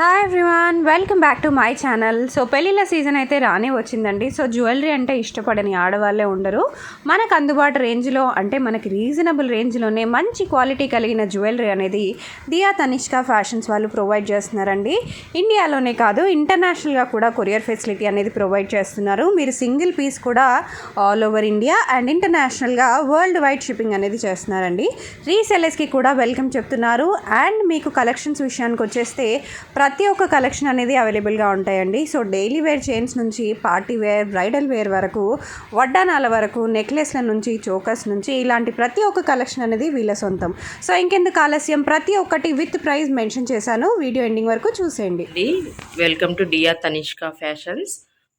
Hi everyone, welcome back to my channel. So పెళ్ళిళ్ళ season అయితే రానే వచ్చిందండి. సో జ్యువెలరీ అంటే ఇష్టపడని ఆడవాళ్ళే ఉండరు. మనకు అందుబాటు రేంజ్లో అంటే మనకి రీజనబుల్ రేంజ్లోనే మంచి క్వాలిటీ కలిగిన జ్యువెలరీ అనేది దియా తనిష్క ఫ్యాషన్స్ వాళ్ళు ప్రొవైడ్ చేస్తున్నారండి. ఇండియాలోనే కాదు, ఇంటర్నేషనల్గా కూడా కొరియర్ ఫెసిలిటీ అనేది ప్రొవైడ్ చేస్తున్నారు. మీరు సింగిల్ పీస్ కూడా ఆల్ ఓవర్ ఇండియా అండ్ ఇంటర్నేషనల్గా వరల్డ్ వైడ్ షిప్పింగ్ అనేది చేస్తున్నారండి. రీసెలర్స్కి కూడా వెల్కమ్ చెప్తున్నారు. అండ్ మీకు కలెక్షన్స్ విషయానికి వచ్చేస్తే ప్రతి ఒక్క కలెక్షన్ అనేది అవైలబుల్గా ఉంటాయండి. సో డైలీ వేర్ చైన్స్ నుంచి పార్టీ వేర్, బ్రైడల్ వేర్ వరకు, వడ్డానాల వరకు, నెక్లెస్ల నుంచి, చోకర్స్ నుంచి ఇలాంటి ప్రతి ఒక్క కలెక్షన్ అనేది వీళ్ళ సొంతం. సో ఇంకెందుకు ఆలస్యం, ప్రతి ఒక్కటి విత్ ప్రైస్ మెన్షన్ చేశాను. వీడియో ఎండింగ్ వరకు చూసేయండి. Welcome to Dia Tanishka fashions.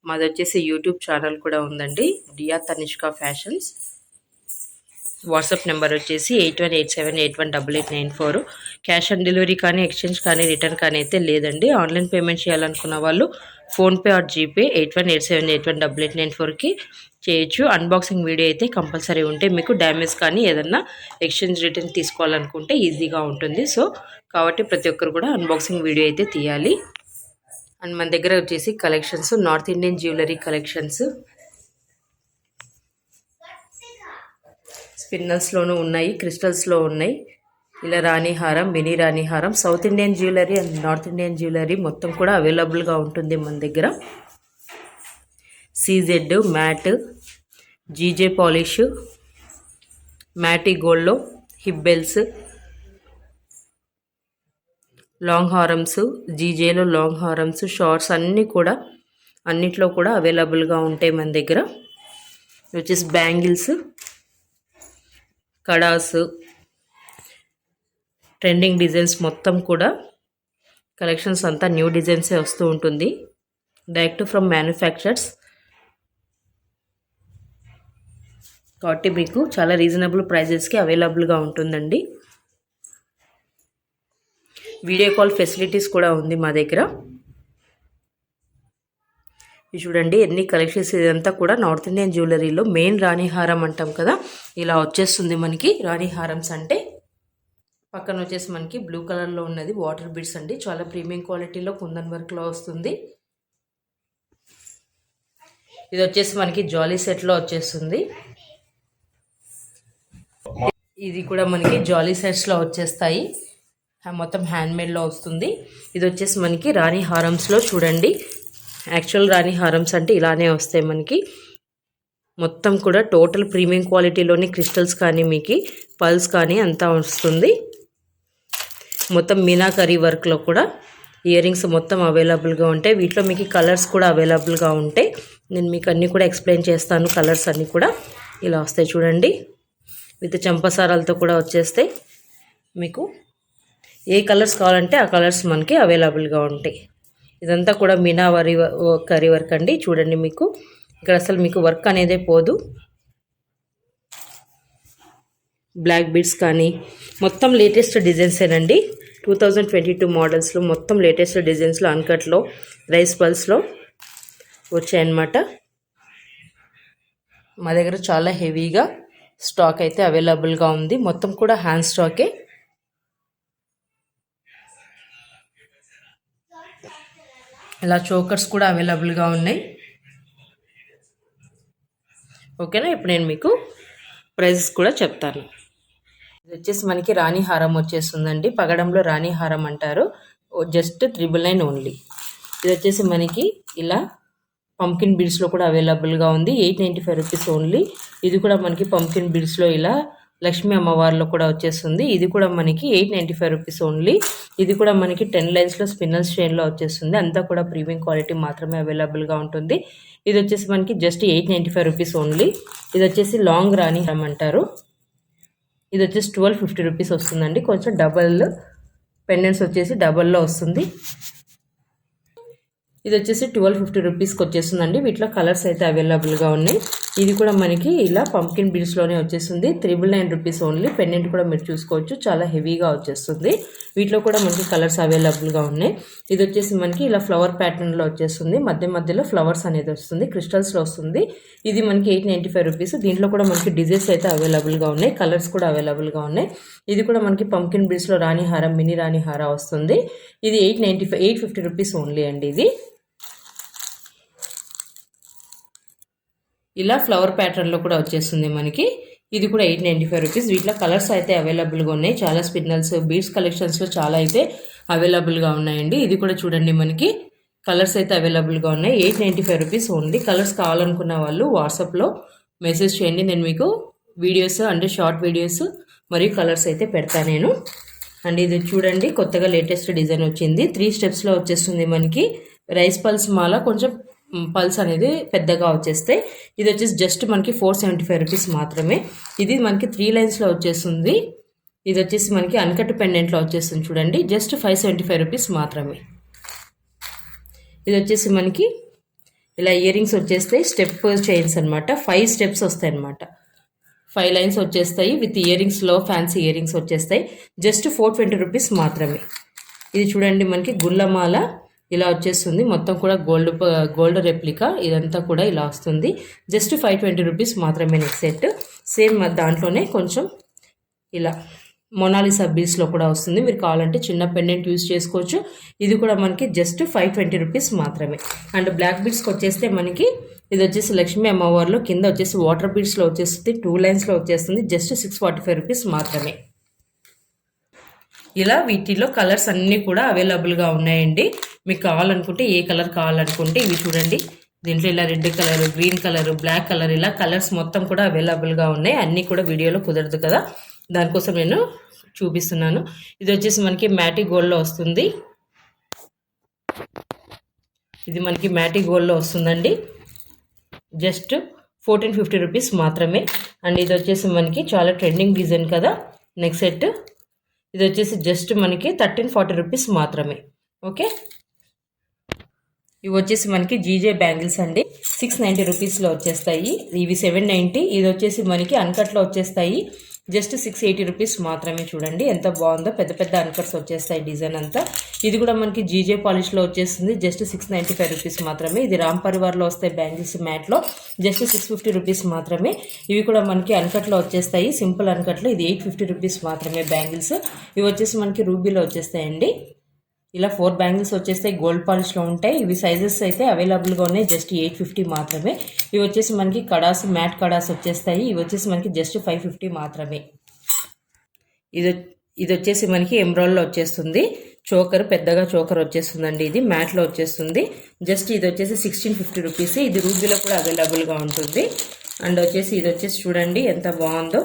మాది వచ్చేసి యూట్యూబ్ ఛానల్ కూడా ఉందండి, Dia Tanishka fashions. WhatsApp number వచ్చేసి 8187818894. క్యాష్ ఆన్ డెలివరీ కానీ, ఎక్స్చేంజ్ కానీ, రిటర్న్ కానీ అయితే లేదండి. ఆన్లైన్ పేమెంట్ చేయాలనుకున్న వాళ్ళు ఫోన్పే ఆర్ జీపే 8187818894కి చేయొచ్చు. అన్బాక్సింగ్ వీడియో అయితే కంపల్సరీ ఉంటే మీకు డ్యామేజ్ కానీ ఏదన్నా ఎక్స్చేంజ్ రిటర్న్ తీసుకోవాలనుకుంటే ఈజీగా ఉంటుంది. సో కాబట్టి ప్రతి ఒక్కరు కూడా అన్బాక్సింగ్ వీడియో అయితే తీయాలి. అండ్ మన దగ్గర వచ్చేసి collections north Indian jewellery collections స్పిన్నల్స్లోనూ ఉన్నాయి, క్రిస్టల్స్లో ఉన్నాయి. ఇలా రాణిహారం, మినీ రాణిహారం, south Indian jewellery and north Indian jewellery మొత్తం కూడా అవైలబుల్గా ఉంటుంది మన దగ్గర. CZ, matte, GJ polish, matte గోల్డ్లో హిప్ బెల్స్, లాంగ్ హారమ్స్, జీజేలో లాంగ్ హారమ్స్, షార్ట్స్ అన్నీ కూడా అన్నిట్లో కూడా అవైలబుల్గా ఉంటాయి మన దగ్గర. వచ్చేసి బ్యాంగిల్స్, కడాస్, ట్రెండింగ్ డిజైన్స్ మొత్తం కూడా కలెక్షన్స్ అంతా న్యూ డిజైన్సే వస్తూ ఉంటుంది, డైరెక్ట్ ఫ్రమ్ మ్యానుఫ్యాక్చర్స్. కాబట్టి మీకు చాలా రీజనబుల్ ప్రైజెస్కి అవైలబుల్గా ఉంటుందండి. వీడియో కాల్ ఫెసిలిటీస్ కూడా ఉంది మా దగ్గర. ఇది చూడండి ఎన్ని కలెక్షన్స్. ఇదంతా కూడా నార్త్ ఇండియన్ జ్యువెలరీలో మెయిన్ రాణిహారం అంటాం కదా, ఇలా వచ్చేస్తుంది మనకి రాణిహారమ్స్ అంటే. పక్కన వచ్చేసి మనకి బ్లూ కలర్లో ఉన్నది వాటర్ బిడ్స్ అండి, చాలా ప్రీమియం క్వాలిటీలో కుందన్ వర్క్లో వస్తుంది. ఇది వచ్చేసి మనకి జాలీ సెట్లో వచ్చేస్తుంది. ఇది కూడా మనకి జాలీ సెట్స్లో వచ్చేస్తాయి, మొత్తం హ్యాండ్మేడ్లో వస్తుంది. ఇది వచ్చేసి మనకి రాణి హారమ్స్లో చూడండి, యాక్చువల్ రాణి హారమ్స్ అంటే ఇలానే వస్తాయి మనకి. మొత్తం కూడా టోటల్ ప్రీమియం క్వాలిటీలోని క్రిస్టల్స్ కానీ, మీకు పల్స్ కానీ అంతా వస్తుంది. మొత్తం మీనాకరీ వర్క్లో కూడా ఇయర్ రింగ్స్ మొత్తం అవైలబుల్గా ఉంటాయి. వీటిలో మీకు కలర్స్ కూడా అవైలబుల్గా ఉంటాయి. నేను మీకు అన్నీ కూడా ఎక్స్ప్లెయిన్ చేస్తాను. కలర్స్ అన్నీ కూడా ఇలా వస్తాయి చూడండి, విత్ చంపసారాలతో కూడా వచ్చేస్తాయి. మీకు ఏ కలర్స్ కావాలంటే ఆ కలర్స్ మనకి అవైలబుల్గా ఉంటాయి. ఇదంతా కూడా మీనావరి కరీ వర్క్ అండి. చూడండి మీకు ఇక్కడ అసలు మీకు వర్క్ అనేదే పోదు. బ్లాక్ బీడ్స్ కానీ మొత్తం లేటెస్ట్ డిజైన్సేనండి. 2022 మోడల్స్లో మొత్తం లేటెస్ట్ డిజైన్స్లో అన్కట్లో రైస్ పల్స్లో వచ్చాయన్నమాట. మా దగ్గర చాలా హెవీగా స్టాక్ అయితే అవైలబుల్గా ఉంది. మొత్తం కూడా హ్యాండ్ స్టాకే. ఇలా చోకర్స్ కూడా అవైలబుల్గా ఉన్నాయి. ఓకేనా, ఇప్పుడు నేను మీకు ప్రైజెస్ కూడా చెప్తాను. ఇది వచ్చేసి మనకి రాణిహారం వచ్చేస్తుందండి, పగడంలో రాణిహారం అంటారు. Just 999 only. ఇది వచ్చేసి మనకి ఇలా పంకిన్ బీడ్స్లో కూడా అవైలబుల్గా ఉంది, 895 రూపీస్ ఓన్లీ. ఇది కూడా మనకి పంకిన్ బీడ్స్లో ఇలా లక్ష్మీ అమ్మవారిలో కూడా వచ్చేస్తుంది. ఇది కూడా మనకి 895 రూపీస్ ఓన్లీ. ఇది కూడా మనకి 10 లైన్స్లో స్పిన్నల్స్ చైన్లో వచ్చేస్తుంది. అంతా కూడా ప్రీమియం క్వాలిటీ మాత్రమే అవైలబుల్గా ఉంటుంది. ఇది వచ్చేసి మనకి జస్ట్ 895 రూపీస్ ఓన్లీ. ఇది వచ్చేసి లాంగ్ రాణి అంటారు. ఇది వచ్చేసి 1250 రూపీస్ వస్తుందండి. కొంచెం డబల్ పెండెంట్స్ వచ్చేసి డబల్లో వస్తుంది. ఇది వచ్చేసి 1250 రూపీస్కి వచ్చేస్తుందండి. వీటిలో కలర్స్ అయితే అవైలబుల్గా ఉన్నాయి. ఇది కూడా మనకి ఇలా పంకిన్ బీడ్స్లోనే వచ్చేస్తుంది. 999 రూపీస్ ఓన్లీ. పెండెంట్ కూడా మీరు చూసుకోవచ్చు, చాలా హెవీగా వచ్చేస్తుంది. వీటిలో కూడా మనకి కలర్స్ అవైలబుల్గా ఉన్నాయి. ఇది వచ్చేసి మనకి ఇలా ఫ్లవర్ ప్యాటర్న్లో వచ్చేస్తుంది. మధ్య మధ్యలో ఫ్లవర్స్ అనేది వస్తుంది, క్రిస్టల్స్లో వస్తుంది. ఇది మనకి 895 రూపీస్. దీంట్లో కూడా మనకి డిజైన్స్ అయితే అవైలబుల్గా ఉన్నాయి, కలర్స్ కూడా అవైలబుల్గా ఉన్నాయి. ఇది కూడా మనకి పంకిన్ బీడ్స్లో రాణి హారం, మినీ రాణి హారం వస్తుంది. ఇది 850 రూపీస్ ఓన్లీ అండి. ఇది ఇలా ఫ్లవర్ ప్యాటర్న్లో కూడా వచ్చేస్తుంది మనకి. ఇది కూడా 895 రూపీస్. వీటిలో కలర్స్ అయితే అవైలబుల్గా ఉన్నాయి. చాలా స్పిన్నల్స్, బీడ్స్ కలెక్షన్స్లో చాలా అయితే అవైలబుల్గా ఉన్నాయండి. ఇది కూడా చూడండి, మనకి కలర్స్ అయితే అవైలబుల్గా ఉన్నాయి. 895 రూపీస్ ఓన్లీ. కలర్స్ కావాలనుకున్న వాళ్ళు వాట్సాప్లో మెసేజ్ చేయండి. నేను మీకు వీడియోస్ అంటే షార్ట్ వీడియోస్ మరియు కలర్స్ అయితే పెడతాను నేను. అండ్ ఇది చూడండి, కొత్తగా లేటెస్ట్ డిజైన్ వచ్చింది. 3 స్టెప్స్లో వచ్చేస్తుంది మనకి. రైస్ పల్స్ మాల కొంచెం పల్స్ అనేది పెద్దగా వచ్చేస్తాయి. ఇది వచ్చేసి జస్ట్ మనకి 475 రూపీస్ మాత్రమే. ఇది మనకి 3 లైన్స్లో వచ్చేస్తుంది. ఇది వచ్చేసి మనకి అన్కట్ పెండెంట్లో వచ్చేస్తుంది చూడండి, జస్ట్ 575 రూపీస్ మాత్రమే. ఇది వచ్చేసి మనకి ఇలా ఇయర్ రింగ్స్ వచ్చేస్తాయి, స్టెప్ చైన్స్ అనమాట. 5 స్టెప్స్ వస్తాయి అనమాట. 5 లైన్స్ వచ్చేస్తాయి విత్ ఇయర్ రింగ్స్లో, ఫ్యాన్సీ ఇయర్ రింగ్స్ వచ్చేస్తాయి. జస్ట్ 420 రూపీస్ మాత్రమే. ఇది చూడండి, మనకి గుళ్ళమాల ఇలా వచ్చేస్తుంది. మొత్తం కూడా గోల్డ్ రెప్లికా ఇదంతా కూడా ఇలా వస్తుంది. జస్ట్ 520 రూపీస్ మాత్రమే. నెక్స్ట్ సెట్ సేమ్ దాంట్లోనే కొంచెం ఇలా మొనాలిసా బీడ్స్లో కూడా వస్తుంది. మీరు కావాలంటే చిన్న పెండెంట్ యూజ్ చేసుకోవచ్చు. ఇది కూడా మనకి జస్ట్ 520 రూపీస్ మాత్రమే. అండ్ బ్లాక్ బీడ్స్కి వచ్చేస్తే మనకి ఇది వచ్చేసి లక్ష్మీ అమ్మవారిలో కింద వచ్చేసి వాటర్ బీడ్స్లో వచ్చేస్తుంది. 2 లైన్స్లో వచ్చేస్తుంది. జస్ట్ 645 రూపీస్ మాత్రమే. ఇలా వీటిలో కలర్స్ అన్నీ కూడా అవైలబుల్గా ఉన్నాయండి. మీకు కావాలనుకుంటే ఏ కలర్ కావాలనుకుంటే ఇవి చూడండి. దీంట్లో ఇలా red colour, green colour, black colour ఇలా కలర్స్ మొత్తం కూడా అవైలబుల్గా ఉన్నాయి. అన్నీ కూడా వీడియోలో కుదరదు కదా, దానికోసం నేను చూపిస్తున్నాను. ఇది వచ్చేసి మనకి మ్యాటీ గోల్డ్లో వస్తుంది. ఇది మనకి మ్యాటీ గోల్డ్లో వస్తుందండి. జస్ట్ 1450 రూపీస్ మాత్రమే. అండ్ ఇది వచ్చేసి మనకి చాలా ట్రెండింగ్ డిజైన్ కదా. నెక్స్ట్ సెట్ ఇది వచ్చేసి జస్ట్ మనకి 1340 రూపీస్ మాత్రమే. ఓకే, ఇవి వచ్చేసి మనకి జీజే బ్యాంగిల్స్ అండి. 690 రూపీస్లో వచ్చేస్తాయి. ఇవి 790. ఇది వచ్చేసి మనకి అన్కట్లో వచ్చేస్తాయి. జస్ట్ 680 రూపీస్ మాత్రమే. చూడండి ఎంత బాగుందో, పెద్ద పెద్ద అన్కట్స్ వచ్చేస్తాయి డిజైన్ అంతా. ఇది కూడా మనకి జీజే పాలిష్లో వచ్చేస్తుంది. జస్ట్ 695 రూపీస్ మాత్రమే. ఇది రామ్ పరివార్లో వస్తాయి బ్యాంగిల్స్ మ్యాట్లో. జస్ట్ 650 రూపీస్ మాత్రమే. ఇవి కూడా మనకి అన్కట్లో వచ్చేస్తాయి, సింపుల్ అన్కట్లో. ఇది 850 రూపీస్ మాత్రమే బ్యాంగిల్స్. ఇవి వచ్చేసి మనకి రూబీలో వచ్చేస్తాయండి. ఇలా 4 బ్యాంగిల్స్ వచ్చేస్తాయి, గోల్డ్ పాలిష్లో ఉంటాయి. ఇవి సైజెస్ అయితే అవైలబుల్గా ఉన్నాయి. జస్ట్ 850 మాత్రమే. ఇవి వచ్చేసి మనకి కడాస్, మ్యాట్ కడాస్ వచ్చేస్తాయి. ఇవి వచ్చేసి మనకి జస్ట్ 550 మాత్రమే. ఇది వచ్చేసి మనకి ఎమ్రాయిడ్లో వచ్చేస్తుంది. చోకర్, పెద్దగా చోకర్ వచ్చేస్తుందండి. ఇది మ్యాట్లో వచ్చేస్తుంది. జస్ట్ ఇది వచ్చేసి 1650 రూపీస్. ఇది రూబీలో కూడా అవైలబుల్గా ఉంటుంది. అండ్ వచ్చేసి ఇది వచ్చేసి చూడండి ఎంత బాగుందో,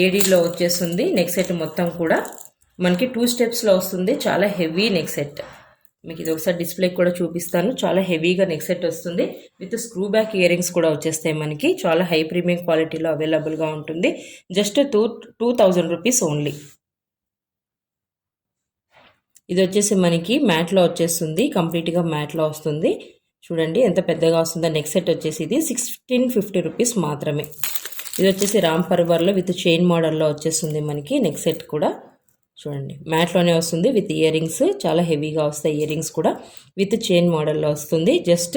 ఏడీలో వచ్చేస్తుంది. నెక్స్ట్ సెట్ మొత్తం కూడా మనకి 2 స్టెప్స్లో వస్తుంది. చాలా హెవీ నెక్ సెట్. మీకు ఇది ఒకసారి డిస్ప్లే కూడా చూపిస్తాను. చాలా హెవీగా నెక్ సెట్ వస్తుంది. With screw back year rings కూడా వచ్చేస్తాయి మనకి. చాలా హై ప్రీమియం క్వాలిటీలో అవైలబుల్గా ఉంటుంది. Just 2000 rupees only. ఇది వచ్చేసి మనకి మ్యాట్లో వచ్చేస్తుంది. కంప్లీట్గా మ్యాట్లో వస్తుంది. చూడండి ఎంత పెద్దగా వస్తుందో. నెక్ సెట్ వచ్చేసి ఇది 1650 రూపీస్ మాత్రమే. ఇది వచ్చేసి రామ్ పరివార్లో విత్ చైన్ మోడల్లో వచ్చేస్తుంది మనకి. నెక్ సెట్ కూడా చూడండి మ్యాట్లోనే వస్తుంది విత్ ఇయర్ రింగ్స్. చాలా హెవీగా వస్తాయి ఇయర్ రింగ్స్ కూడా. విత్ చైన్ మోడల్లో వస్తుంది. జస్ట్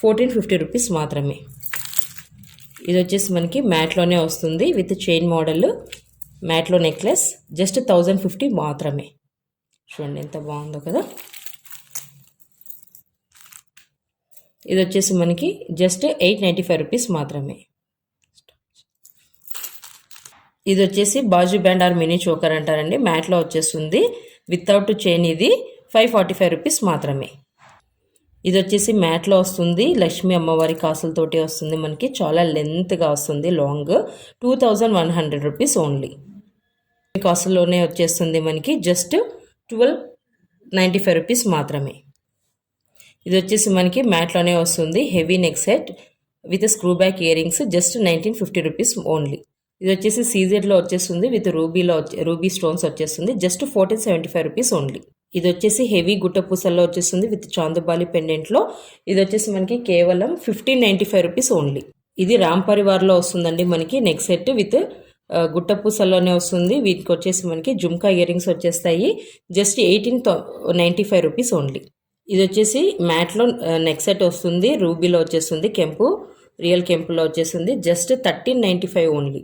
1450 రూపీస్ మాత్రమే. ఇది వచ్చేసి మనకి మ్యాట్లోనే వస్తుంది విత్ చైన్ మోడల్, మ్యాట్లో నెక్లెస్. జస్ట్ 1050 మాత్రమే. చూడండి ఎంత బాగుందో కదా. ఇది వచ్చేసి మనకి జస్ట్ 895 రూపీస్ మాత్రమే. ఇది వచ్చేసి బాజు బ్యాండ్ ఆర్ మినీ చోకర్ అంటారండి. మ్యాట్లో వచ్చేస్తుంది వితౌట్ చైన్. ఇది 545 రూపీస్ మాత్రమే. ఇది వచ్చేసి మ్యాట్లో వస్తుంది. లక్ష్మీ అమ్మవారి కాసులతోటి వస్తుంది మనకి. చాలా లెంత్గా వస్తుంది, లాంగ్. 2100 rupees only. కాసుల్లోనే వచ్చేస్తుంది మనకి. జస్ట్ 1295 రూపీస్ మాత్రమే. ఇది వచ్చేసి మనకి మ్యాట్లోనే వస్తుంది. Heavy neck set with screw back ear rings. Just 1950 rupees only. ఇది వచ్చేసి సీజెడ్లో వచ్చేస్తుంది విత్ రూబీ స్టోన్స్ వచ్చేస్తుంది. Just 1475 rupees only. ఇది వచ్చేసి హెవీ గుట్ట పూసల్లో వచ్చేస్తుంది విత్ చాందుబాలి పెండెంట్లో. ఇది వచ్చేసి మనకి కేవలం 1595 రూపీస్ ఓన్లీ. ఇది రామ్ పరివార్లో వస్తుందండి మనకి నెక్ సెట్ విత్ గుట్ట పూసల్లోనే వస్తుంది. వీటికి వచ్చేసి మనకి జుమ్కా ఇయర్ రింగ్స్ వచ్చేస్తాయి. Just 1895 rupees only. ఇది వచ్చేసి మ్యాట్లో నెక్ సెట్ వస్తుంది. రూబీలో వచ్చేస్తుంది, కెంపు రియల్ కెంపులో వచ్చేస్తుంది. Just 1395 only.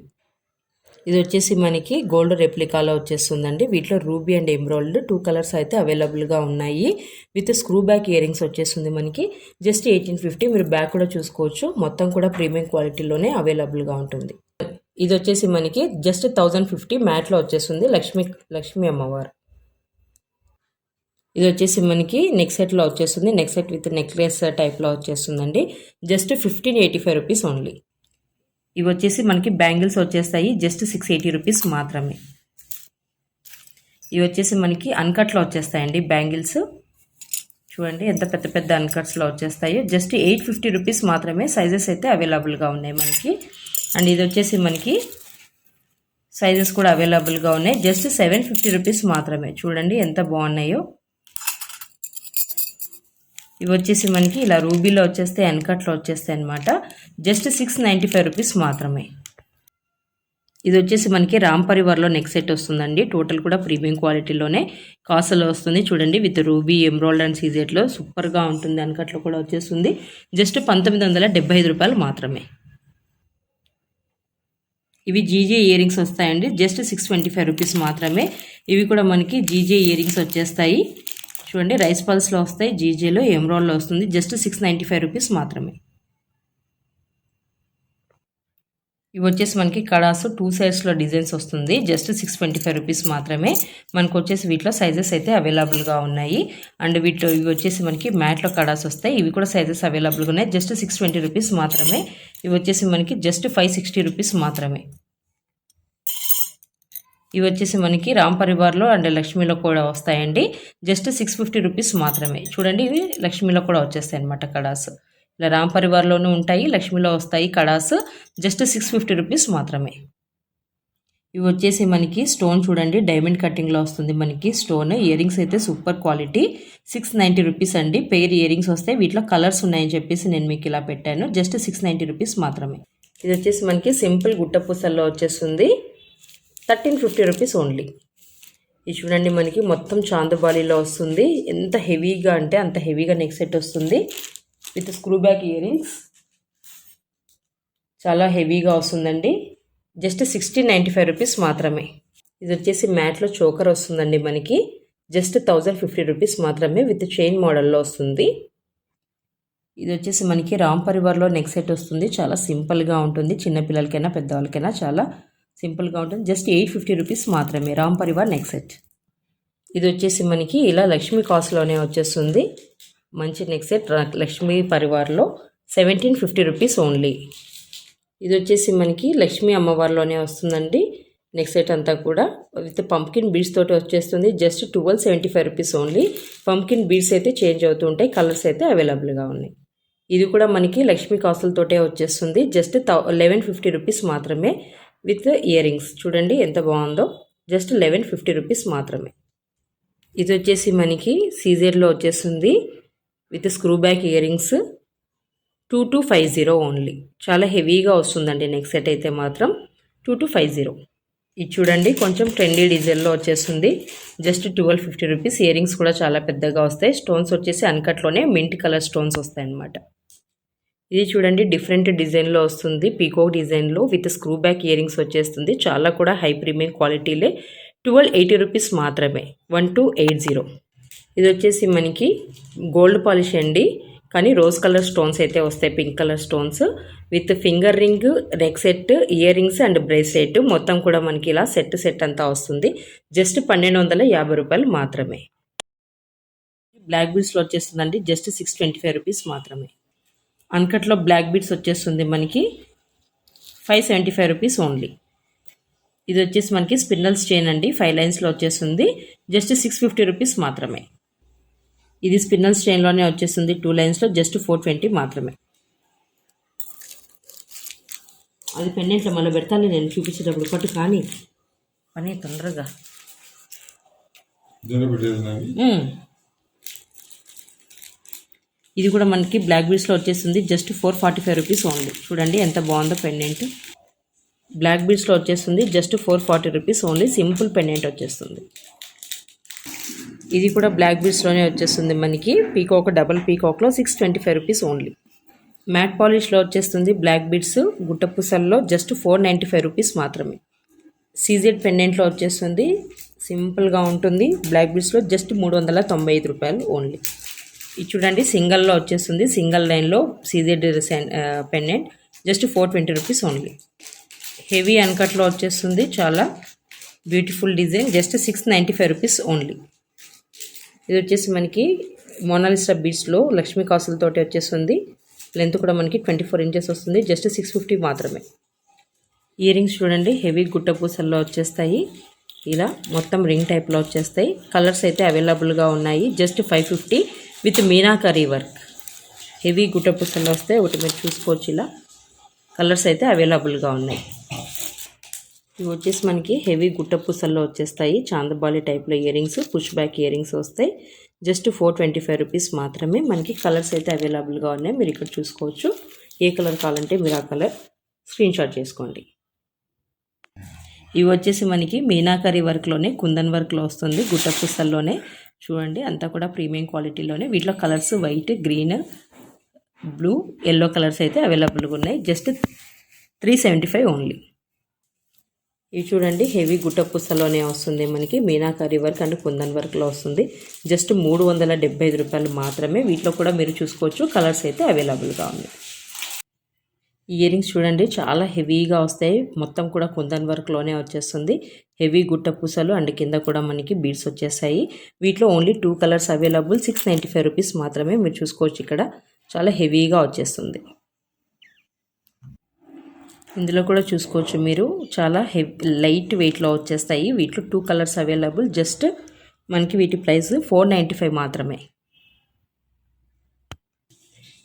ఇది వచ్చేసి మనకి గోల్డ్ రెప్లికాలో వచ్చేస్తుందండి. వీటిలో రూబీ అండ్ ఎమ్రాల్డ్ 2 కలర్స్ అయితే అవైలబుల్గా ఉన్నాయి. With screw back ear rings వచ్చేస్తుంది మనకి. జస్ట్ 1850. మీరు బ్యాక్ కూడా చూసుకోవచ్చు. మొత్తం కూడా ప్రీమియం క్వాలిటీలోనే అవైలబుల్గా ఉంటుంది. ఇది వచ్చేసి మనకి జస్ట్ 1050 మ్యాట్లో వచ్చేస్తుంది. లక్ష్మీ అమ్మవారు. ఇది వచ్చేసి మనకి నెక్ సెట్లో వచ్చేస్తుంది. నెక్ సెట్ విత్ నెక్లెస్ టైప్లో వచ్చేస్తుందండి. Just 1585 rupees only. ఇవి వచ్చేసి మనకి బ్యాంగిల్స్ వచ్చేస్తాయి. జస్ట్ 680 రూపీస్ మాత్రమే. ఇవి వచ్చేసి మనకి అన్కట్లో వచ్చేస్తాయండి బ్యాంగిల్స్. చూడండి ఎంత పెద్ద పెద్ద అన్కట్స్లో వచ్చేస్తాయి. జస్ట్ 850 రూపీస్ మాత్రమే. సైజెస్ అయితే అవైలబుల్గా ఉన్నాయి మనకి. అండ్ ఇది వచ్చేసి మనకి సైజెస్ కూడా అవైలబుల్గా ఉన్నాయి. జస్ట్ 750 రూపీస్ మాత్రమే. చూడండి ఎంత బాగున్నాయో. ఇవి వచ్చేసి మనకి ఇలా రూబీలో వచ్చేస్తాయి, అన్కట్లో వచ్చేస్తాయి అనమాట. జస్ట్ 695 రూపీస్ మాత్రమే. ఇది వచ్చేసి మనకి రామ్ పరివార్లో నెక్ సెట్ వస్తుందండి. టోటల్ కూడా ప్రీమియం క్వాలిటీలోనే కాసులో వస్తుంది. చూడండి విత్ రూబీ ఎమ్రాల్డ్ అండ్ సీజెట్లో సూపర్గా ఉంటుంది. అన్కట్లో కూడా వచ్చేస్తుంది. జస్ట్ 1975 రూపాయలు మాత్రమే. ఇవి జీజే ఇయర్ రింగ్స్ వస్తాయండి. జస్ట్ 625 రూపీస్ మాత్రమే. ఇవి కూడా మనకి జీజే ఇయర్ రింగ్స్ వచ్చేస్తాయి. చూడండి రైస్ పల్స్లో వస్తాయి, జీజేలో ఎమ్రాల్డ్లో వస్తుంది. జస్ట్ 695 రూపీస్ మాత్రమే. ఇవి వచ్చేసి మనకి కడాసు 2 సైడ్స్లో డిజైన్స్ వస్తుంది. జస్ట్ 625 రూపీస్ మాత్రమే. మనకు వచ్చేసి వీటిలో సైజెస్ అయితే అవైలబుల్గా ఉన్నాయి. అండ్ వీటిలో ఇవి వచ్చేసి మనకి మ్యాట్లో కడాస్ వస్తాయి. ఇవి కూడా సైజెస్ అవైలబుల్గా ఉన్నాయి. జస్ట్ 620 రూపీస్ మాత్రమే. ఇవి వచ్చేసి మనకి జస్ట్ 560 రూపీస్ మాత్రమే. ఇవి వచ్చేసి మనకి రామ్ పరివార్లో అండ్ లక్ష్మీలో కూడా వస్తాయండి. జస్ట్ 650 రూపీస్ మాత్రమే. చూడండి ఇవి లక్ష్మీలో కూడా వచ్చేస్తాయి అనమాట కడాస్. ఇలా రామ్ పరివార్లోనూ ఉంటాయి, లక్ష్మీలో వస్తాయి కడాస్. జస్ట్ 650 రూపీస్ మాత్రమే. ఇవి వచ్చేసి మనకి స్టోన్ చూడండి డైమండ్ కటింగ్లో వస్తుంది మనకి స్టోన్. ఇయర్ రింగ్స్ అయితే సూపర్ క్వాలిటీ. 690 రూపీస్ అండి. పెయిర్ ఇయర్ రింగ్స్ వస్తాయి. వీటిలో కలర్స్ ఉన్నాయని చెప్పేసి నేను మీకు ఇలా పెట్టాను. జస్ట్ 690 రూపీస్ మాత్రమే. ఇది వచ్చేసి మనకి సింపుల్ గుట్ట పూసల్లో వచ్చేస్తుంది. 1350 రూపీస్ ఓన్లీ. ఇది చూడండి మనకి మొత్తం చాందుబాలీలో వస్తుంది. ఎంత హెవీగా అంటే అంత హెవీగా నెక్ సెట్ వస్తుంది. With screw back ear rings చాలా హెవీగా వస్తుందండి. జస్ట్ 1695 రూపీస్ మాత్రమే. ఇది వచ్చేసి మ్యాట్లో చోకర్ వస్తుందండి మనకి. జస్ట్ 1050 రూపీస్ మాత్రమే. విత్ చైన్ మోడల్లో వస్తుంది. ఇది వచ్చేసి మనకి రామ్ పరివార్లో నెక్ సెట్ వస్తుంది. చాలా సింపుల్గా ఉంటుంది. చిన్నపిల్లలకైనా పెద్దవాళ్ళకైనా చాలా సింపుల్గా ఉంటుంది. జస్ట్ 850 రూపీస్ మాత్రమే. Ram Parivar neck set. ఇది వచ్చేసి మనకి ఇలా లక్ష్మీ కాస్ట్లోనే వచ్చేస్తుంది. మంచి నెక్ సెట్ లక్ష్మీ పరివార్లో 1750 రూపీస్ ఓన్లీ. ఇది వచ్చేసి మనకి లక్ష్మీ అమ్మవారిలోనే వస్తుందండి. నెక్ సెట్ అంతా కూడా విత్ పంప్కిన్ బీడ్స్ తోటి వచ్చేస్తుంది. Just 1275 rupees only. Pumpkin beads అయితే చేంజ్ అవుతూ ఉంటాయి. కలర్స్ అయితే అవైలబుల్గా ఉన్నాయి. ఇది కూడా మనకి లక్ష్మీ కాసులతోటే వచ్చేస్తుంది. జస్ట్ 1150 రూపీస్ మాత్రమే. విత్ ఇయర్ రింగ్స్ చూడండి ఎంత బాగుందో. జస్ట్ 1150 రూపీస్ మాత్రమే. ఇది వచ్చేసి మనకి సీజర్లో వచ్చేస్తుంది. With screw back ear rings 2250 only. చాలా హెవీగా వస్తుందండి నెక్ సెట్ అయితే మాత్రం 2250. ఇది చూడండి కొంచెం ట్రెండీ డిజైన్లో వచ్చేస్తుంది. Just 1250 rupees. ఇయర్ రింగ్స్ కూడా చాలా పెద్దగా వస్తాయి. స్టోన్స్ వచ్చేసి అన్కట్లోనే మింట్ కలర్ స్టోన్స్ వస్తాయి అన్నమాట. ఇది చూడండి డిఫరెంట్ డిజైన్లో వస్తుంది. పీకాక్ డిజైన్లో with screw back ear rings వచ్చేస్తుంది. చాలా కూడా హై ప్రీమియం క్వాలిటీలే. 1280 రూపీస్ మాత్రమే. 1280. ఇది వచ్చేసి మనకి గోల్డ్ పాలిష్ అండి. కానీ రోజ్ కలర్ స్టోన్స్ అయితే వస్తాయి. Pink colour stones with finger ring, neck set, ear rings and bracelet మొత్తం కూడా మనకి ఇలా సెట్ అంతా వస్తుంది. జస్ట్ 1250 రూపాయలు మాత్రమే. బ్లాక్ బీడ్స్లో వచ్చేస్తుందండి. జస్ట్ 625 రూపీస్ మాత్రమే. అన్కట్లో బ్లాక్ బీడ్స్ వచ్చేస్తుంది మనకి 575 రూపీస్ ఓన్లీ. ఇది వచ్చేసి మనకి స్పిన్నల్స్ చైన్ అండి. 5 లైన్స్లో వచ్చేస్తుంది. జస్ట్ 650 రూపీస్ మాత్రమే. ఇది స్పిన్నల్స్ చైన్లోనే వచ్చేస్తుంది 2 లైన్స్లో. జస్ట్ 420 మాత్రమే. అది పెన్నెంట్లో మళ్ళీ పెడతాను నేను చూపించేటప్పుడు. పట్టు కానీ పని తొందరగా. ఇది కూడా మనకి బ్లాక్ బీడ్స్లో వచ్చేస్తుంది జస్ట్ 445 రూపీస్ ఓన్లీ. చూడండి ఎంత బాగుందో పెండెంట్. బ్లాక్ బీడ్స్లో వచ్చేస్తుంది just 440 rupees only. Simple pendant వచ్చేస్తుంది. ఇది కూడా బ్లాక్ బీడ్స్లోనే వచ్చేస్తుంది మనకి. పీకాక్ డబల్ పీకాక్లో 625 రూపీస్ ఓన్లీ. మ్యాట్ పాలిష్లో వచ్చేస్తుంది బ్లాక్ బీడ్స్ గుట్టపూసల్లో జస్ట్ 495 రూపీస్ మాత్రమే. సీజెడ్ పెండెంట్లో వచ్చేస్తుంది. సింపుల్గా ఉంటుంది. బ్లాక్ బీడ్స్లో జస్ట్ 395 రూపాయలు ఓన్లీ. ఇది చూడండి సింగల్లో వచ్చేస్తుంది. సింగల్ లైన్లో CZ pendant just 420 rupees only. Heavy అన్కట్లో వచ్చేస్తుంది. చాలా beautiful design just 695 rupees only. ఇది వచ్చేసి మనకి మోనాలిసా బీడ్స్లో లక్ష్మీ కాసులతోటి వచ్చేస్తుంది. లెంత్ కూడా మనకి 24 ఇంచెస్ వస్తుంది. జస్ట్ 650 మాత్రమే. ఇయర్ రింగ్స్ చూడండి హెవీ గుట్టపూసల్లో వచ్చేస్తాయి. ఇలా మొత్తం రింగ్ టైప్లో వచ్చేస్తాయి. కలర్స్ అయితే అవైలబుల్గా ఉన్నాయి. Just 550 with meenakari work. Heavy గుట్టపూసల్లో వస్తాయి. ఒకటి మీరు చూసుకోవచ్చు. ఇలా కలర్స్ అయితే అవైలబుల్గా ఉన్నాయి. ఇవి వచ్చేసి మనకి హెవీ గుట్టపూసల్లో వచ్చేస్తాయి. చాందబాలి టైప్లో ear rings, push back ear rings వస్తాయి. జస్ట్ 425 రూపీస్ మాత్రమే. మనకి కలర్స్ అయితే అవైలబుల్గా ఉన్నాయి. మీరు ఇక్కడ చూసుకోవచ్చు. ఏ కలర్ కావాలంటే మీరు ఆ కలర్ స్క్రీన్ షాట్ చేసుకోండి. ఇవి వచ్చేసి మనకి మీనాకరీ వర్క్లోనే కుందన్ వర్క్లో వస్తుంది. గుట్టపూసల్లోనే చూడండి అంతా కూడా ప్రీమియం క్వాలిటీలోనే. వీటిలో colours white, green, blue, yellow colours అయితే అవైలబుల్గా ఉన్నాయి. Just 375 only. ఇవి చూడండి హెవీ గుట్టపూసలోనే వస్తుంది మనకి. మీనాకరీ వర్క్ అండ్ కుందన్ వర్క్లో వస్తుంది. జస్ట్ 375 రూపాయలు మాత్రమే. వీటిలో కూడా మీరు చూసుకోవచ్చు. కలర్స్ అయితే అవైలబుల్గా ఉన్నాయి. ఇయర్ రింగ్స్ చూడండి చాలా హెవీగా వస్తాయి. మొత్తం కూడా కుందన్ వర్క్లోనే వచ్చేస్తుంది. హెవీ గుట్టపూసలు అండ్ కింద కూడా మనకి బీడ్స్ వచ్చేసాయి. వీటిలో ఓన్లీ 2 కలర్స్ అవైలబుల్. 695 రూపీస్ మాత్రమే. మీరు చూసుకోవచ్చు. ఇక్కడ చాలా హెవీగా వచ్చేస్తుంది. ఇందులో కూడా చూసుకోవచ్చు మీరు. చాలా లైట్ వెయిట్లో వచ్చేస్తాయి. వీటిలో 2 కలర్స్ అవైలబుల్. జస్ట్ మనకి వీటి ప్రైస్ 495 మాత్రమే.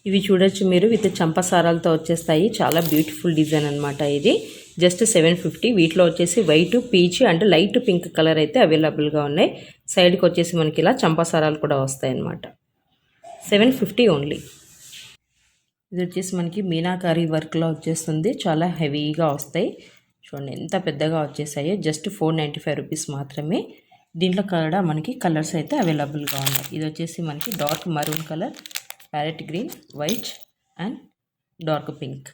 ఇవి చూడొచ్చు మీరు. విత్ చంపసారాలతో వచ్చేస్తాయి. చాలా బ్యూటిఫుల్ డిజైన్ అనమాట ఇది. జస్ట్ 750. వీటిలో వచ్చేసి white, peach and light pink colour అయితే అవైలబుల్గా ఉన్నాయి. సైడ్కి వచ్చేసి మనకి ఇలా చంపసారాలు కూడా వస్తాయి అన్నమాట. 750 ఓన్లీ. ఇది వచ్చేసి మనకి మీనాకారీ వర్క్లో వచ్చేస్తుంది. చాలా హెవీగా వస్తాయి. చూడండి ఎంత పెద్దగా వచ్చేసాయో. జస్ట్ 495 రూపీస్ మాత్రమే. దీంట్లో కూడా మనకి కలర్స్ అయితే అవైలబుల్గా ఉన్నాయి. ఇది వచ్చేసి మనకి dark maroon colour, parrot green, white and dark pink.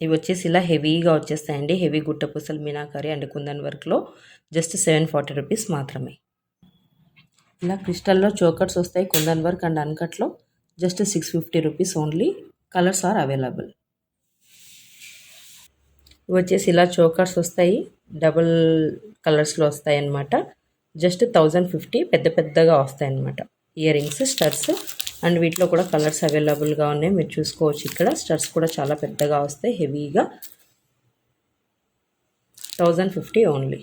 ఇవి వచ్చేసి ఇలా హెవీగా వచ్చేస్తాయండి. హెవీ గుట్టపూసలు మీనాకారీ అండ్ కుందన్ వర్క్లో జస్ట్ 740 రూపీస్ మాత్రమే. ఇలా క్రిస్టల్లో చోకర్స్ వస్తాయి. కుందన్ వర్క్ అండ్ అన్కట్లో just 650 rupees only. Colours are available. ఇవి వచ్చేసి ఇలా చోకర్స్ వస్తాయి. డబుల్ కలర్స్లో వస్తాయి అన్నమాట. జస్ట్ 1050. పెద్ద పెద్దగా వస్తాయి అన్నమాట. ఇయర్ రింగ్స్, స్టడ్స్ అండ్ వీటిలో కూడా కలర్స్ అవైలబుల్గా ఉన్నాయి. మీరు చూసుకోవచ్చు. ఇక్కడ స్టడ్స్ కూడా చాలా పెద్దగా వస్తాయి. హెవీగా 1050 ఓన్లీ.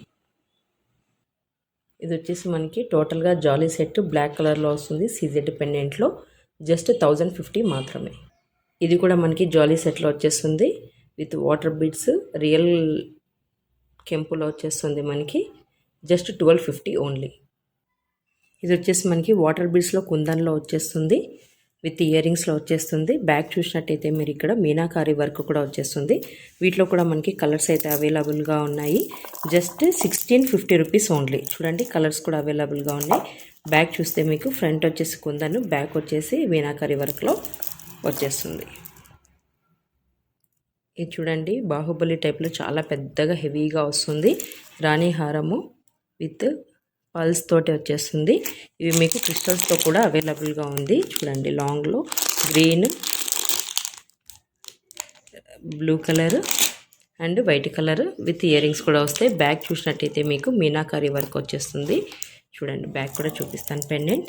ఇది వచ్చేసి మనకి టోటల్గా జాలీ సెట్ బ్లాక్ కలర్లో వస్తుంది. సీజెడ్ పెండెంట్లో జస్ట్ 1050 మాత్రమే. ఇది కూడా మనకి జాలీ సెట్లో వచ్చేస్తుంది. విత్ వాటర్ బీడ్స్ రియల్ కెంపులో వచ్చేస్తుంది మనకి. Just 1250 only. ఇది వచ్చేసి మనకి వాటర్ బీడ్స్లో కుందన్లో వచ్చేస్తుంది. విత్ ఇయర్ రింగ్స్లో వచ్చేస్తుంది. బ్యాక్ చూసినట్టయితే మీరు ఇక్కడ మీనాకారీ వర్క్ కూడా వచ్చేస్తుంది. వీటిలో కూడా మనకి కలర్స్ అయితే అవైలబుల్గా ఉన్నాయి. Just 1650 rupees only. చూడండి కలర్స్ కూడా అవైలబుల్గా ఉన్నాయి. బ్యాక్ చూస్తే మీకు ఫ్రంట్ వచ్చేసి కుందన్, బ్యాక్ వచ్చేసి మీనాకారీ వర్క్లో వచ్చేస్తుంది. ఇది చూడండి బాహుబలి టైప్లో చాలా పెద్దగా హెవీగా వస్తుంది. రాణి హారము విత్ పల్స్ తోటి వచ్చేస్తుంది. ఇవి మీకు క్రిస్టల్స్తో కూడా అవైలబుల్గా ఉంది. చూడండి లాంగ్లో green, blue colour and white colour with ear rings కూడా వస్తాయి. బ్యాక్ చూసినట్టయితే మీకు మీనాకారీ వర్క్ వచ్చేస్తుంది. చూడండి బ్యాక్ కూడా చూపిస్తాను. పెండెంట్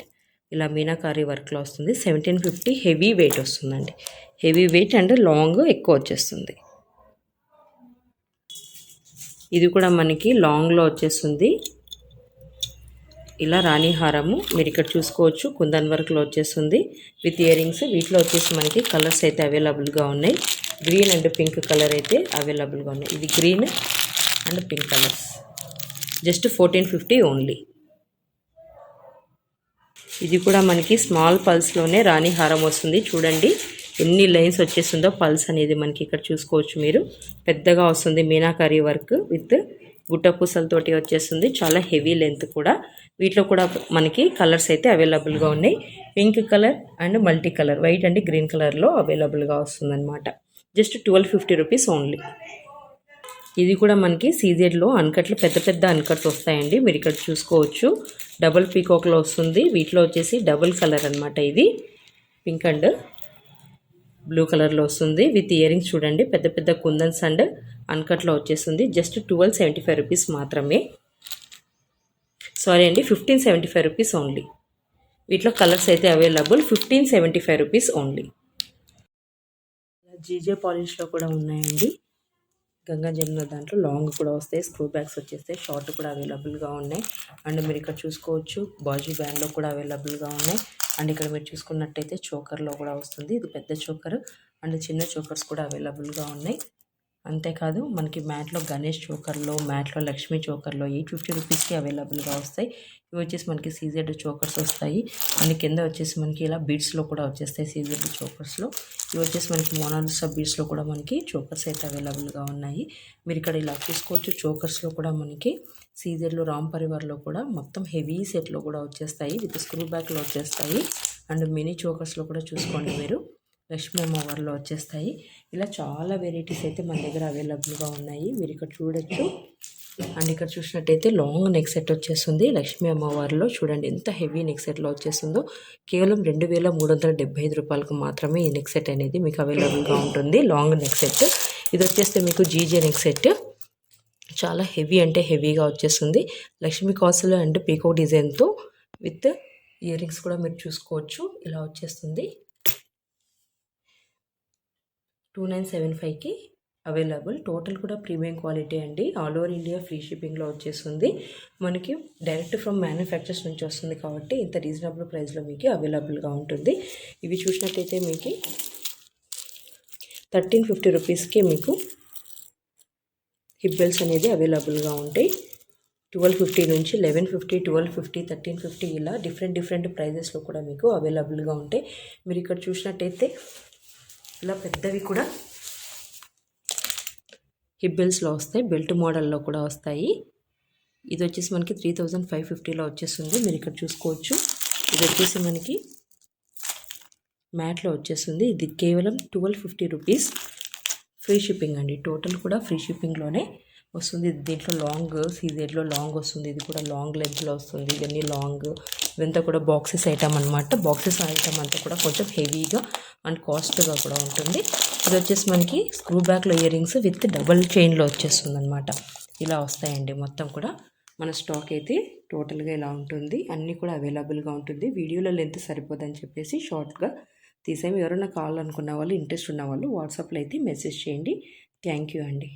ఇలా మీనాకారీ వర్క్లో వస్తుంది. 1750. హెవీ వెయిట్ వస్తుందండి. హెవీ వెయిట్ అండ్ లాంగ్ ఎక్కువ వచ్చేస్తుంది. ఇది కూడా మనకి లాంగ్లో వచ్చేస్తుంది. ఇలా రాణి హారము మీరు ఇక్కడ చూసుకోవచ్చు. కుందన్ వర్క్లో వచ్చేస్తుంది విత్ ఇయర్ రింగ్స్. వీటిలో వచ్చేసి మనకి కలర్స్ అయితే అవైలబుల్గా ఉన్నాయి. గ్రీన్ అండ్ పింక్ కలర్ అయితే అవైలబుల్గా ఉన్నాయి. ఇది green and pink colours. Just 1450 only. ఇది కూడా మనకి స్మాల్ పల్స్లోనే రాణి హారం వస్తుంది. చూడండి ఎన్ని లైన్స్ వచ్చేస్తుందో పల్స్ అనేది మనకి ఇక్కడ చూసుకోవచ్చు మీరు. పెద్దగా వస్తుంది మీనాకారి వర్క్ విత్ గుట్ట పూసలతోటి వచ్చేస్తుంది. చాలా హెవీ లెంత్ కూడా. వీటిలో కూడా మనకి కలర్స్ అయితే అవైలబుల్గా ఉన్నాయి. Pink colour and multi colour, white and green కలర్లో అవైలబుల్గా వస్తుందన్నమాట. Just 1250 rupees only. ఇది కూడా మనకి సీజెడ్లో అన్కట్లు, పెద్ద పెద్ద అన్కట్స్ వస్తాయండి. మీరు ఇక్కడ చూసుకోవచ్చు. డబుల్ పీకాక్లో వస్తుంది. వీటిలో వచ్చేసి డబుల్ కలర్ అనమాట. ఇది పింక్ అండ్ బ్లూ కలర్లో వస్తుంది విత్ ఇయర్ రింగ్స్. చూడండి పెద్ద పెద్ద కుందన్స్ అండ్ అన్కట్లో వచ్చేస్తుంది. జస్ట్ 1275 రూపీస్ మాత్రమే. సారీ అండి, 1575 రూపీస్ ఓన్లీ. వీటిలో కలర్స్ అయితే అవైలబుల్. 1575 rupees only. జీజే పాలిష్లో కూడా ఉన్నాయండి. గంగా జమున దాంట్లో లాంగ్ కూడా వస్తాయి, స్క్రూ బ్యాగ్స్ వచ్చేస్తాయి, షార్ట్ కూడా అవైలబుల్గా ఉన్నాయి. అండ్ మీరు ఇక్కడ చూసుకోవచ్చు బాజీ బ్యాండ్లో కూడా అవైలబుల్గా ఉన్నాయి. అండ్ ఇక్కడ మీరు చూసుకున్నట్టయితే చోకర్లో కూడా వస్తుంది. ఇది పెద్ద చోకర్ అండ్ చిన్న చోకర్స్ కూడా అవైలబుల్గా ఉన్నాయి. అంతేకాదు మనకి మ్యాట్లో గణేష్ చోకర్లో, మ్యాట్లో లక్ష్మీ చోకర్లో 850 రూపీస్కి అవైలబుల్గా వస్తాయి. ఇవి వచ్చేసి మనకి సీజెడ్ చోకర్స్ వస్తాయి. అండ్ కింద వచ్చేసి మనకి ఇలా బీడ్స్లో కూడా వచ్చేస్తాయి సీజెడ్ చోకర్స్లో. ఇవి వచ్చేసి మనకి మోనాలిసా బీడ్స్లో కూడా మనకి చోకర్స్ అయితే అవైలబుల్గా ఉన్నాయి. మీరు ఇక్కడ ఇలా చూసుకోవచ్చు. చోకర్స్లో కూడా మనకి సీజెడ్లో, రామ్ పరివార్లో కూడా మొత్తం హెవీ సెట్లో కూడా వచ్చేస్తాయి. విత్ స్క్రూ బ్యాక్లో వచ్చేస్తాయి. అండ్ మినీ చోకర్స్లో కూడా చూసుకోండి మీరు, లక్ష్మీ అమ్మవారిలో వచ్చేస్తాయి. ఇలా చాలా వెరైటీస్ అయితే మన దగ్గర అవైలబుల్గా ఉన్నాయి. మీరు ఇక్కడ చూడొచ్చు. అండ్ ఇక్కడ చూసినట్టయితే లాంగ్ నెక్ సెట్ వచ్చేస్తుంది లక్ష్మీ అమ్మవారిలో. చూడండి ఎంత హెవీ నెక్ సెట్లో వచ్చేస్తుందో. కేవలం 2375 రూపాయలకు మాత్రమే ఈ నెక్ సెట్ అనేది మీకు అవైలబుల్గా ఉంటుంది. లాంగ్ నెక్ సెట్ ఇది వచ్చేస్తే మీకు జీజే నెక్ సెట్. చాలా హెవీ అంటే హెవీగా వచ్చేస్తుంది. లక్ష్మీ కాసులు అండ్ పీకో డిజైన్తో విత్ ఇయర్ రింగ్స్ కూడా మీరు చూసుకోవచ్చు. ఇలా వచ్చేస్తుంది. 2975కి అవైలబుల్. టోటల్ కూడా ప్రీమియం క్వాలిటీ అండి. ఆల్ ఓవర్ ఇండియా ఫ్రీ షిప్పింగ్లో వచ్చేస్తుంది. మనకి డైరెక్ట్ ఫ్రమ్ మ్యానుఫ్యాక్చర్స్ నుంచి వస్తుంది కాబట్టి ఇంత రీజనబుల్ ప్రైస్లో మీకు అవైలబుల్గా ఉంటుంది. ఇవి చూసినట్టయితే మీకు 1350 రూపీస్కి మీకు హిప్ బెల్ట్స్ అనేది అవైలబుల్గా ఉంటాయి. 1250 నుంచి 1150, 1250, 1350 ఇలా డిఫరెంట్ ప్రైజెస్లో కూడా మీకు అవైలబుల్గా ఉంటాయి. మీరు ఇక్కడ చూసినట్టయితే ఇలా పెద్దవి కూడా హిప్ బెల్ట్స్లో వస్తాయి. బెల్ట్ మోడల్లో కూడా వస్తాయి. ఇది వచ్చేసి మనకి 3550లో వచ్చేస్తుంది. మీరు ఇక్కడ చూసుకోవచ్చు. ఇది వచ్చేసి మనకి మ్యాట్లో వచ్చేస్తుంది. ఇది కేవలం 1250 రూపీస్. ఫ్రీ షిప్పింగ్ అండి. టోటల్ కూడా ఫ్రీ షిప్పింగ్లోనే వస్తుంది. దీంట్లో లాంగ్ సీజెడ్లో లాంగ్ వస్తుంది. ఇది కూడా లాంగ్ లెంత్లో వస్తుంది. ఇవన్నీ లాంగ్. ఇదంతా కూడా బాక్సెస్ ఐటమ్ అనమాట. బాక్సెస్ ఐటమ్ అంతా కూడా కొంచెం హెవీగా అండ్ కాస్ట్గా కూడా ఉంటుంది. ఇది వచ్చేసి మనకి స్క్రూ బ్యాక్లో ఇయర్ రింగ్స్ విత్ డబల్ చైన్లో వచ్చేస్తుంది అనమాట. ఇలా వస్తాయండి మొత్తం కూడా. మన స్టాక్ అయితే టోటల్గా ఇలా ఉంటుంది. అన్నీ కూడా అవైలబుల్గా ఉంటుంది. వీడియోలో లెంత్ సరిపోదని చెప్పేసి షార్ట్గా తీసాము. ఎవరైనా కావాలనుకున్న వాళ్ళు, ఇంట్రెస్ట్ ఉన్న వాళ్ళు వాట్సాప్లో అయితే మెసేజ్ చేయండి. థ్యాంక్ యూ అండి.